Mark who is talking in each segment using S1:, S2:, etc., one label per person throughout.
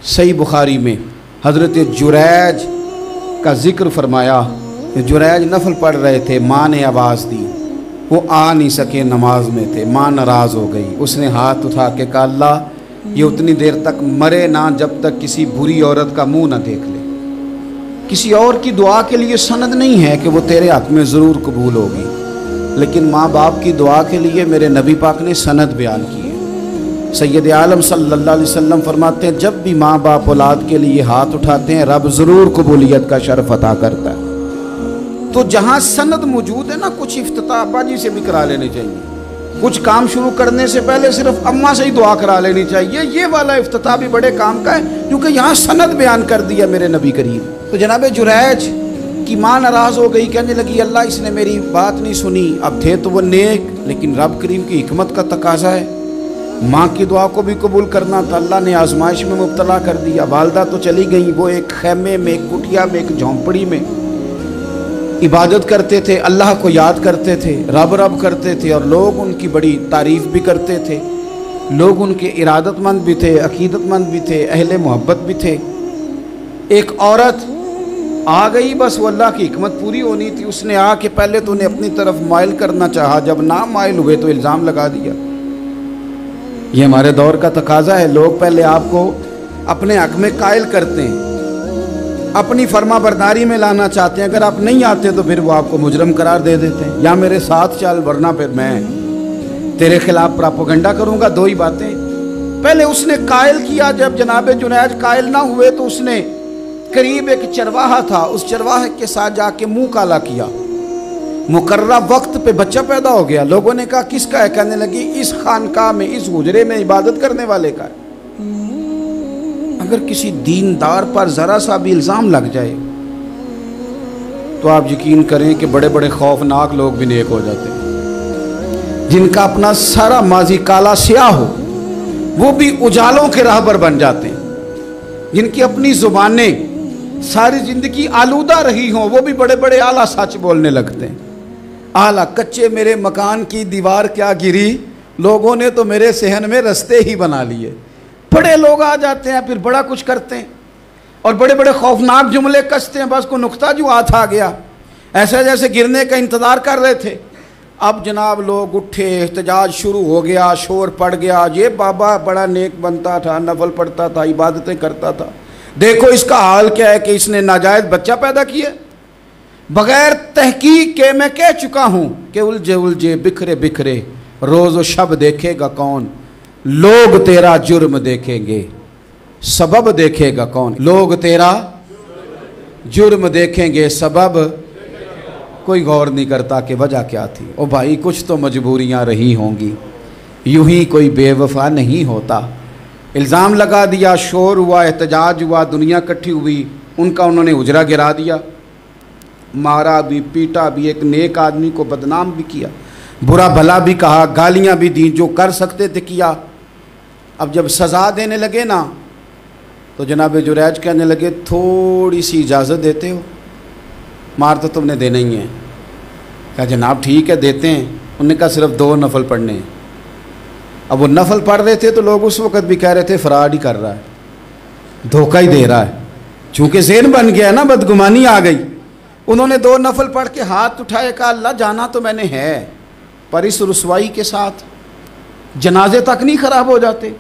S1: सही बुखारी में हज़रत जुरैज का जिक्र फरमाया। जुरैज नफल पढ़ रहे थे, माँ ने आवाज़ दी, वो आ नहीं सके, नमाज में थे, माँ नाराज़ हो गई। उसने हाथ उठा के कहा, अल्लाह ये उतनी देर तक मरे ना जब तक किसी बुरी औरत का मुंह ना देख ले। किसी और की दुआ के लिए सनद नहीं है कि वो तेरे हक में ज़रूर कबूल होगी, लेकिन माँ बाप की दुआ के लिए मेरे नबी पाक ने सनद बयान की है। सैयद आलम सल्लल्लाहु अलैहि वसल्लम फरमाते हैं, जब भी माँ बाप औलाद के लिए हाथ उठाते हैं रब ज़रूर कबूलियत का शर्फ अता करता है। तो जहाँ सनद मौजूद है ना, कुछ इफ्तिताह अब्बा जी से भी करा लेने चाहिए। कुछ काम शुरू करने से पहले सिर्फ अम्मा से ही दुआ करा लेनी चाहिए। ये वाला इफ्तिताह भी बड़े काम का है, क्योंकि यहाँ सनद बयान कर दिया मेरे नबी करीम। तो जनाब जुरैज की माँ नाराज़ हो गई, कहने लगी अल्लाह इसने मेरी बात नहीं सुनी। अब थे तो वो नेक, लेकिन रब करीम की हिकमत का तकाजा है, माँ की दुआ को भी कबूल करना था। अल्लाह ने आजमाइश में मुब्तला कर दिया। वालदा तो चली गई, वो एक खैमे में, एक कुटिया में, एक झोंपड़ी में इबादत करते थे, अल्लाह को याद करते थे, रब रब करते थे, और लोग उनकी बड़ी तारीफ़ भी करते थे। लोग उनके इरादतमंद भी थे, अकीदतमंद भी थे, अहले मोहब्बत भी थे। एक औरत आ गई, बस वो अल्लाह की हिकमत पूरी होनी थी। उसने आके पहले तो उन्हें अपनी तरफ माइल करना चाहा, जब ना माइल हुए तो इल्ज़ाम लगा दिया। ये हमारे दौर का तकाजा है, लोग पहले आपको अपने हक में कायल करते हैं, अपनी फर्मा बरदारी में लाना चाहते हैं। अगर आप नहीं आते तो फिर वो आपको मुजरम करार दे देते हैं, या मेरे साथ चल वरना फिर मैं तेरे खिलाफ प्रोपेगेंडा करूंगा। दो ही बातें। पहले उसने कायल किया, जब जनाब जुनैद कायल ना हुए तो उसने करीब एक चरवाहा था, उस चरवाहे के साथ जाके मुंह काला किया। मुकर्रा वक्त पे बच्चा पैदा हो गया। लोगों ने कहा किसका है? कहने लगी इस खानकाह में, इस हुजरे में इबादत करने वाले का है। अगर किसी दीनदार पर ज़रा सा भी इल्ज़ाम लग जाए तो आप यकीन करें कि बड़े बड़े खौफनाक लोग भी नेक हो जाते हैं। जिनका अपना सारा माजी काला स्याह हो वो भी उजालों के राहबर बन जाते हैं। जिनकी अपनी ज़ुबानें सारी ज़िंदगी आलूदा रही हों वो भी बड़े बड़े आला सच बोलने लगते हैं। आला कच्चे मेरे मकान की दीवार क्या गिरी, लोगों ने तो मेरे सहन में रस्ते ही बना लिए। बड़े लोग आ जाते हैं, फिर बड़ा कुछ करते हैं और बड़े बड़े खौफनाक जुमले कसते हैं। बस को नुक्ता जो हाथ आ गया, ऐसा जैसे गिरने का इंतज़ार कर रहे थे। अब जनाब लोग उठे, एहतजाज शुरू हो गया, शोर पड़ गया। ये बाबा बड़ा नेक बनता था, नफल पढ़ता था, इबादतें करता था, देखो इसका हाल क्या है कि इसने नाजायज़ बच्चा पैदा किया। बग़ैर तहकीक के मैं कह चुका हूँ कि उलझे उलझे बिखरे बिखरे रोज़ व शब देखेगा कौन, लोग तेरा जुर्म देखेंगे सबब देखेगा कौन। लोग तेरा जुर्म देखेंगे, सबब कोई गौर नहीं करता कि वजह क्या थी। ओ भाई कुछ तो मजबूरियां रही होंगी, यूं ही कोई बेवफा नहीं होता। इल्ज़ाम लगा दिया, शोर हुआ, एहतजाज हुआ, दुनिया इकट्ठी हुई, उनका उन्होंने उजरा गिरा दिया, मारा भी, पीटा भी, एक नेक आदमी को बदनाम भी किया, बुरा भला भी कहा, गालियां भी दी, जो कर सकते थे किया। अब जब सज़ा देने लगे ना तो जनाब जुरैज कहने लगे थोड़ी सी इजाज़त देते हो, मार तो तुमने देना ही है। कहा जनाब ठीक है देते हैं। उन्होंने कहा सिर्फ 2 नफल पढ़ने हैं। अब वो नफल पढ़ रहे थे तो लोग उस वक़्त भी कह रहे थे फ़राड ही कर रहा है, धोखा ही दे रहा है। चूँकि ज़हन बन गया ना, बदगुमानी आ गई। उन्होंने 2 नफल पढ़ के हाथ उठाए, कहा अल्लाह जाना तो मैंने है, पर इस रुसवाई के साथ जनाजे तक नहीं ख़राब हो जाते,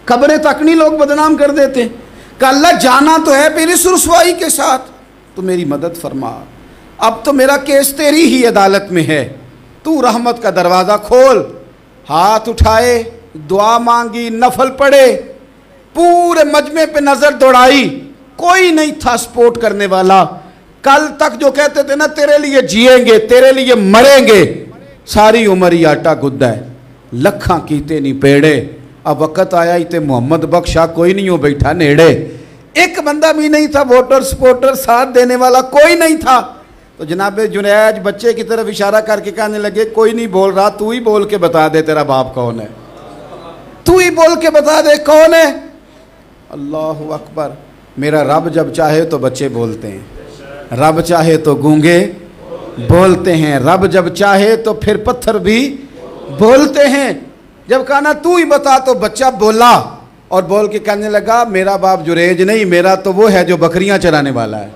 S1: कब्रें तक नहीं लोग बदनाम कर देते। कहा अल्लाह जाना तो है, फिर इस रुसवाई के साथ तो मेरी मदद फरमा। अब तो मेरा केस तेरी ही अदालत में है, तू रहमत का दरवाज़ा खोल। हाथ उठाए, दुआ मांगी, नफल पढ़े, पूरे मजमे पे नज़र दौड़ाई, कोई नहीं था सपोर्ट करने वाला। कल तक जो कहते थे ना तेरे लिए जिएंगे, तेरे लिए मरेंगे, सारी उम्र ही आटा गुद्दा है, लखा कीते नहीं पेड़े। अब वक़्त आया ही ते मोहम्मद बख्शा कोई नहीं हो बैठा नेड़े। एक बंदा भी नहीं था, वोटर सपोर्टर साथ देने वाला कोई नहीं था। तो जनाब जुनैद बच्चे की तरफ इशारा करके कहने लगे कोई नहीं बोल रहा, तू ही बोल के बता दे तेरा बाप कौन है, तू ही बोल के बता दे कौन है। अल्लाहु अकबर। मेरा रब जब चाहे तो बच्चे बोलते हैं, रब चाहे तो गूंगे बोलते हैं, रब जब चाहे तो फिर पत्थर भी बोलते हैं। जब कहा ना तू ही बता तो बच्चा बोला। और बोल के कहने लगा मेरा बाप जुरेज नहीं, मेरा तो वो है जो बकरियां चराने वाला है,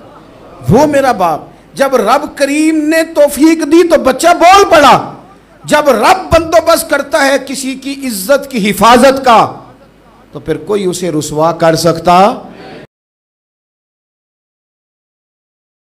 S1: वो मेरा बाप। जब रब करीम ने तौफीक दी तो बच्चा बोल पड़ा। जब रब बंदोबस्त करता है किसी की इज्जत की हिफाजत का तो फिर कोई उसे रुसवा कर सकता